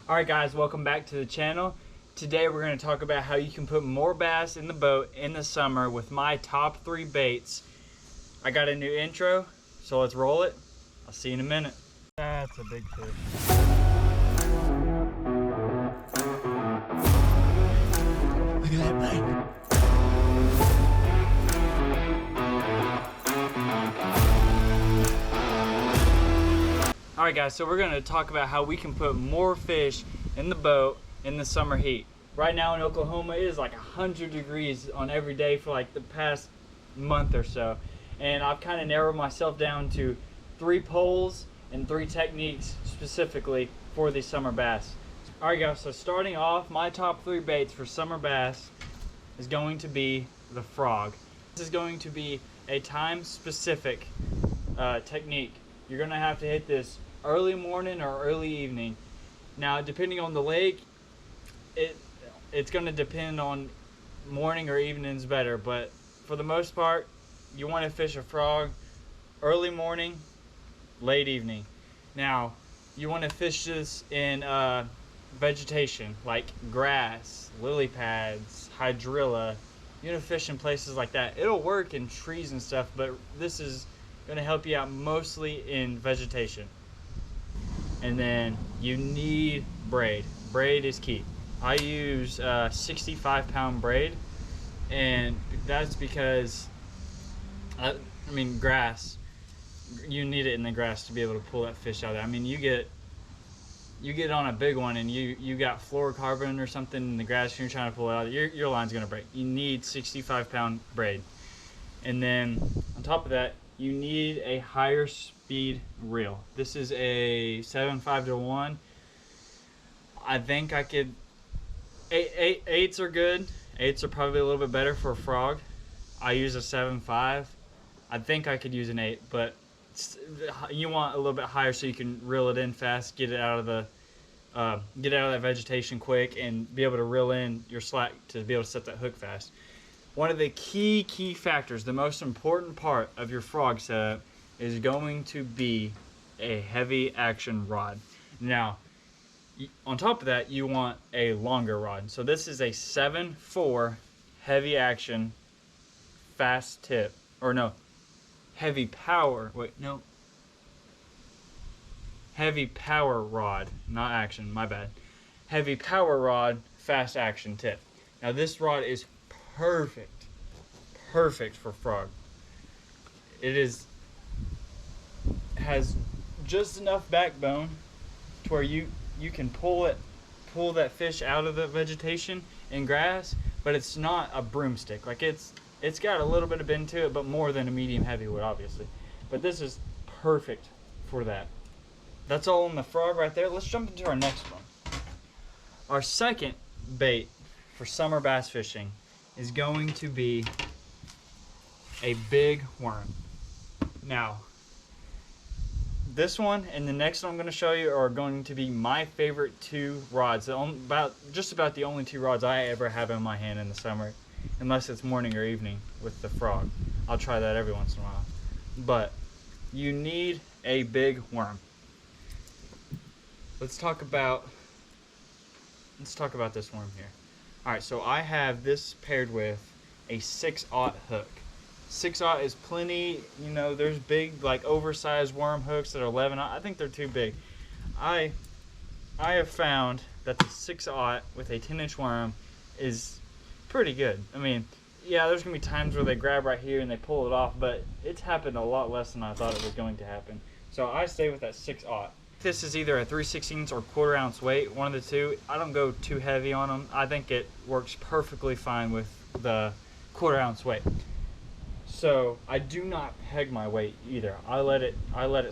Alright guys, welcome back to the channel. Today we're going to talk about how you can put more bass in the boat in the summer with my top 3 baits. I got a new intro, so let's roll it. I'll see you in a minute. That's a big fish. Look at that bite. Alright guys, so we're going to talk about how we can put more fish in the boat in the summer heat. Right now in Oklahoma it is like 100 degrees on every day for like the past month or so. And I've kind of narrowed myself down to 3 poles and 3 techniques specifically for these summer bass. Alright guys, so starting off, my top 3 baits for summer bass is going to be the frog. This is going to be a time specific technique. You're going to have to hit this early morning or early evening. Now depending on the lake, it's going to depend on morning or evening's better, but for the most part you want to fish a frog early morning, late evening. Now you want to fish this in vegetation like grass, lily pads, hydrilla. You want to fish in places like that. It'll work in trees and stuff, but this is going to help you out mostly in vegetation. And then you need braid. Braid is key. I use 65-pound braid, and that's because grass, you need it in the grass to be able to pull that fish out of there. I mean, you get on a big one and you got fluorocarbon or something in the grass and you're trying to pull it out, your line's gonna break. You need 65-pound braid. And then on top of that, you need a higher speed reel. This is a 7.5-1. I think I could, 8s are good. 8s are probably a little bit better for a frog. I use a 7.5. I think I could use an 8, but you want a little bit higher so you can reel it in fast, get it out of that vegetation quick, and be able to reel in your slack to be able to set that hook fast. One of the key factors, the most important part of your frog setup, is going to be a heavy action rod. Now, on top of that, you want a longer rod. So this is a 7.4 heavy action fast tip, or no, heavy power. Wait, no, heavy power rod, not action. My bad. Heavy power rod, fast action tip. Now this rod is perfect for frog. It has just enough backbone to where you can pull that fish out of the vegetation and grass, but it's not a broomstick. Like it's got a little bit of bend to it, but more than a medium heavy would, obviously. But this is perfect for that. That's all on the frog right there. Let's jump into our next one. Our second bait for summer bass fishing is going to be a big worm. Now, this one and the next one I'm going to show you are going to be my favorite 2 rods. Just about the only 2 rods I ever have in my hand in the summer, unless it's morning or evening with the frog. I'll try that every once in a while. But you need a big worm. Let's talk about this worm here. Alright, so I have this paired with a 6/0 hook. 6/0 is plenty. You know, there's big, like, oversized worm hooks that are 11/0. I think they're too big. I have found that the 6/0 with a 10-inch worm is pretty good. I mean, yeah, there's gonna be times where they grab right here and they pull it off, but it's happened a lot less than I thought it was going to happen. So I stay with that 6/0. This is either a 3/16 or 1/4 ounce weight, one of the two. I don't go too heavy on them. I think it works perfectly fine with the 1/4 ounce weight. So I do not peg my weight either. I let it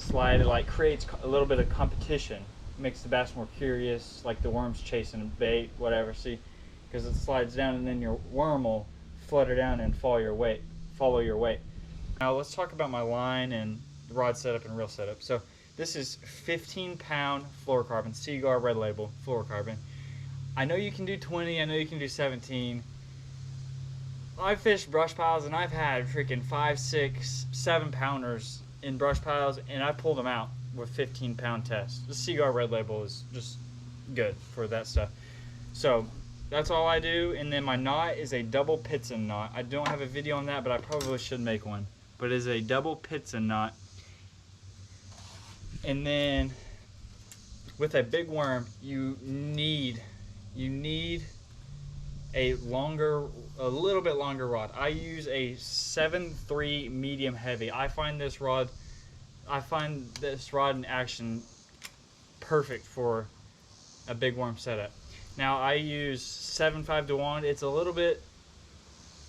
slide. It like creates a little bit of competition, makes the bass more curious, like the worm's chasing a bait, whatever. See, because it slides down and then your worm will flutter down and follow your weight. Now let's talk about my line and the rod setup and reel setup. So this is 15-pound fluorocarbon, Seaguar Red Label fluorocarbon. I know you can do 20, I know you can do 17. I've fished brush piles and I've had freaking 5, 6, 7 pounders in brush piles, and I pulled them out with 15-pound tests. The Seaguar Red Label is just good for that stuff. So that's all I do. And then my knot is a double Pitson knot. I don't have a video on that, but I probably should make one. But it is a double Pitson knot. And then with a big worm, you need a little bit longer rod. I use a 7.3 medium heavy. I find this rod in action perfect for a big worm setup. Now I use 7.5 to 1. It's a little bit,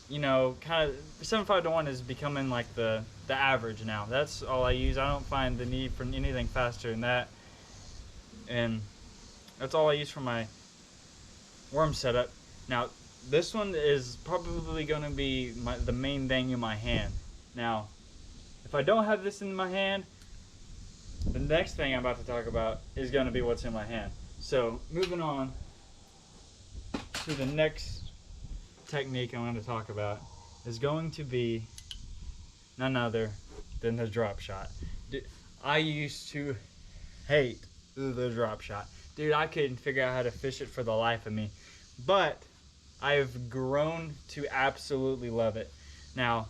you know, kind of 7.5 to 1 is becoming like the average now. That's all I use. I don't find the need for anything faster than that. And that's all I use for my worm setup. Now this one is probably going to be the main thing in my hand. Now if I don't have this in my hand, the next thing I'm about to talk about is going to be what's in my hand. So moving on to the next technique I'm going to talk about is going to be none other than the drop shot. I used to hate the drop shot. Dude, I couldn't figure out how to fish it for the life of me. But I've grown to absolutely love it. Now,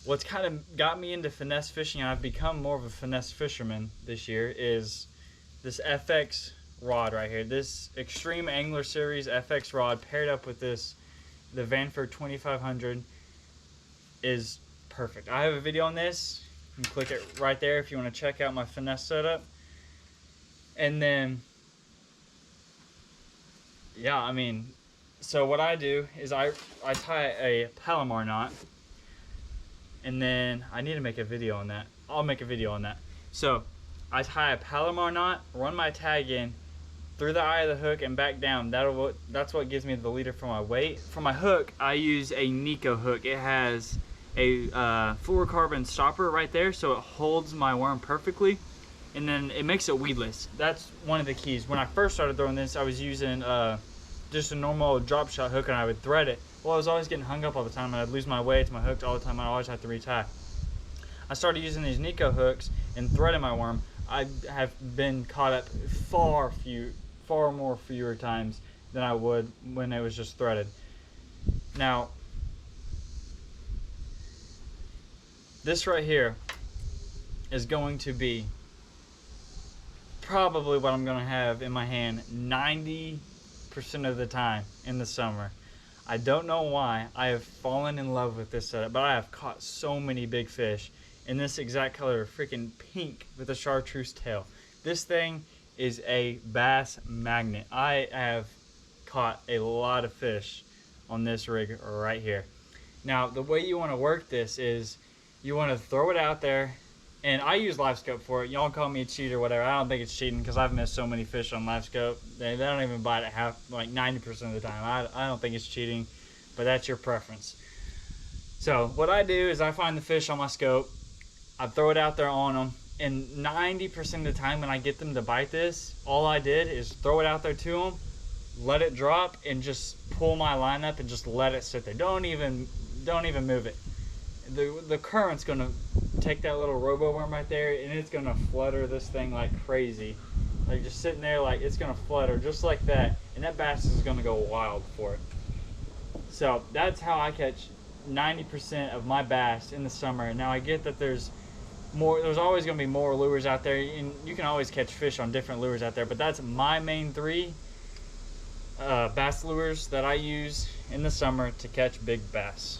what's kind of got me into finesse fishing, and I've become more of a finesse fisherman this year, is this FX rod right here. This Extreme Angler Series FX rod paired up with the Vanford 2500 is perfect. I have a video on this. You can click it right there if you want to check out my finesse setup. And then, yeah, I mean, so what I do is I tie a Palomar knot, and then I need to make a video on that. I'll make a video on that. So I tie a Palomar knot, run my tag in through the eye of the hook and back down. That's what gives me the leader for my weight. For my hook, I use a Nico hook. It has a fluorocarbon stopper right there, so it holds my worm perfectly, and then it makes it weedless. That's one of the keys. When I first started throwing this, I was using just a normal drop shot hook, and I would thread it. Well, I was always getting hung up all the time, and I'd lose my way to my hook all the time. I always have to retie. I started using these Nico hooks and threading my worm. I have been caught up far fewer times than I would when it was just threaded. Now, this right here is going to be probably what I'm going to have in my hand 90% of the time in the summer. I don't know why I have fallen in love with this setup, but I have caught so many big fish in this exact color, freaking pink with a chartreuse tail. This thing is a bass magnet. I have caught a lot of fish on this rig right here. Now, the way you want to work this is you want to throw it out there, and I use live scope for it. Y'all call me a cheat or whatever. I don't think it's cheating because I've missed so many fish on live scope. They don't even bite it like 90% of the time. I don't think it's cheating, but that's your preference. So what I do is I find the fish on my scope, I throw it out there on them, and 90% of the time when I get them to bite this, all I did is throw it out there to them, let it drop, and just pull my line up and just let it sit there. Don't even move it. The current's gonna take that little robo worm right there, and it's gonna flutter this thing like crazy. Like just sitting there, like it's gonna flutter just like that, and that bass is gonna go wild for it. So that's how I catch 90% of my bass in the summer. Now I get that there's always going to be more lures out there, and you can always catch fish on different lures out there, but that's my main 3 bass lures that I use in the summer to catch big bass.